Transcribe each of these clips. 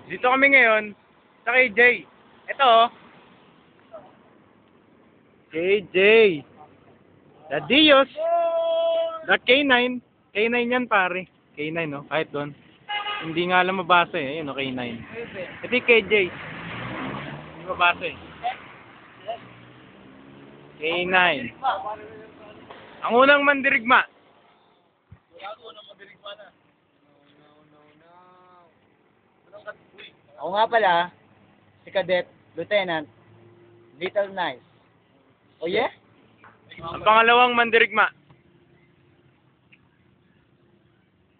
Dito kami ngayon sa KJ. Ito oh. KJ. The Dios. The K9. K9 yan pare. K9 no, kahit doon. Hindi nga alam mabasa eh. Ayun no, K9. Ito yung KJ. Hindi mabasa eh. K9. Ang unang mandirigma. Ako nga pala, si Cadet, Lieutenant, Little Nice. Oh yeah? Ang pangalawang mandirigma.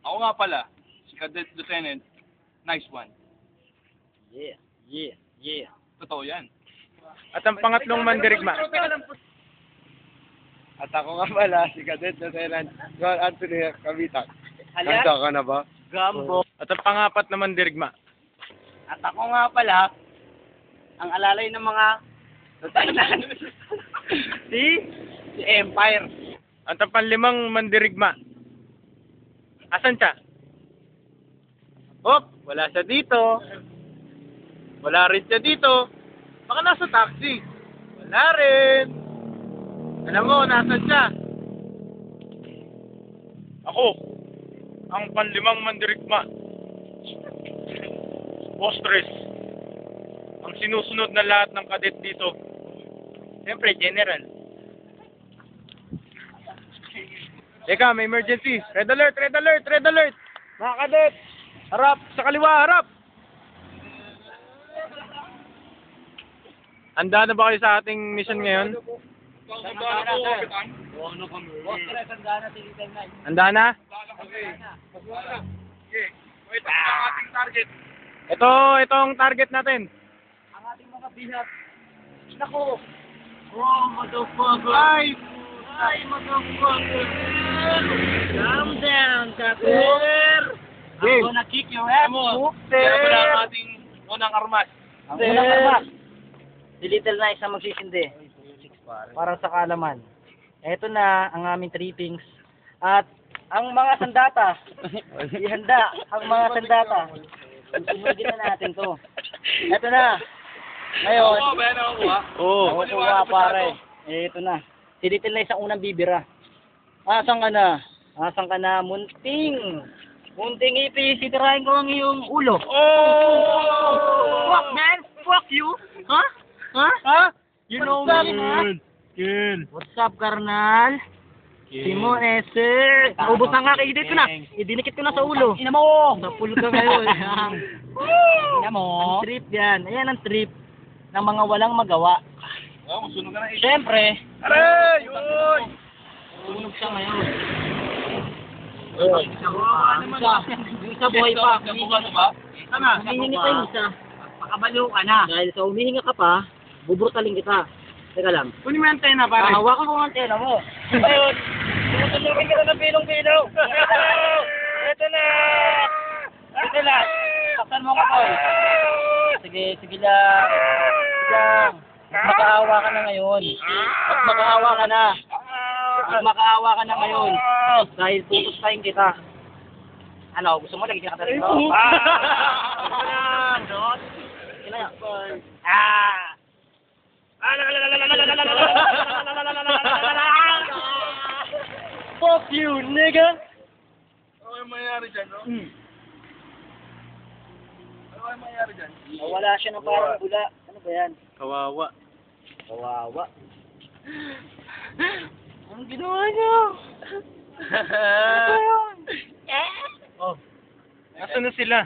Ako nga pala, si Cadet Lieutenant, nice one. Yeah, yeah, yeah. Totoo yan. At ang pangatlong mandirigma. At ako nga pala, si Cadet Lieutenant John Anthony Kabitak. Alias? Handa ka na ba? Gambo. At ang pangapat na mandirigma. At ako nga pala, ang alalay ng mga Lieutenant. si Empire. At ang panlimang mandirigma. Asan siya? Hop! Wala siya dito. Wala rin siya dito. Baka nasa taxi. Wala rin. Alam mo, nasan siya? Ako, ang panlimang mandirigma. Postres. Ang sinusunod na lahat ng kadet dito. Siyempre, general. Teka, may emergency. Red alert, red alert, red alert. Mga kadet, harap, sa kaliwa, harap. Handa na ba kayo sa ating mission ngayon? Handa na? Wait, ang ating target. Ito ang target natin. Ang ating mga bihat. Nako. Oh, motherfucker. Ay, motherfucker. Calm down, Cadet. I'm gonna kick your ass, Kaya pala ang ating unang armas. Ang unang armas. Si Little Nice ang magsisindi. Para sa kalaman. Ito na ang aming trippings. At ang mga sandata. Ihanda ang mga sandata. Isunodin na natin to. Ito na. Ngayon. Oo, ba yan ako ha? Oo. Nakukuha pare. Ito na. Si Little Nice ang unang bibira. Asan ka na? Asan ka na? Munting. Munting ipis. Sitirahin ko ang iyong ulo. Oh! Fuck man! Fuck you! Huh? Huh? Ha? You know me? Kill. What's up, Karnal? Simon Eser. Naubos na nga, i-edit ko na. Idinikit ko na sa ulo. Ina mo! Sa pool ka ngayon. Ina mo? Ang trip yan. Ayan ang trip ng mga walang magawa. Oo, masunog ka na eh. Siyempre, Aray! Uy! sunog siya ngayon. Yung isa buhay pa. Nabukas ba? Tama, humihingi pa yung isa. Pakabaliw ka na. Dahil sa humihinga ka pa, bubrutaling kita. Teka lang. Kunin mo yung antena, pare. Hawakan ko ang antena mo. Ayun. Tumutulokin ka na ng pilong-pilaw. Ito na. Ito na. Taksan mo ka, Paul. Sige, sige lang. Sige lang. Makaawa ka na ngayon. At makaawa ka na. At makaawa ka na ngayon. Dahil tutustahin kita. Ano, gusto mo lagi ka rito? Ah! Fuck you, nigga! Ano yung mangyayari dyan, no? Ano yung mangyayari dyan? Wala siya ng parang bula. Ano ba yan? Kawawa. Kawawa. Anong ginawa niyo? Ano yun? Oh. Nasaan na sila?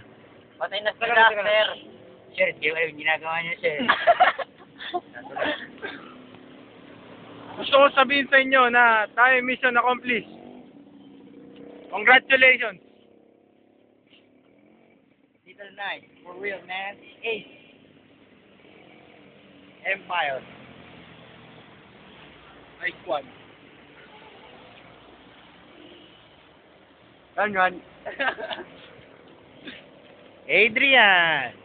Patay na sila, sir. Sir, di ba yung ginagawa niyo, sir? Gusto ko sabihin sa inyo na tayo mission accomplished. Congratulations. Little Nice, for real, man. Ace. Empire. Nice one. Ganyan. Adrian.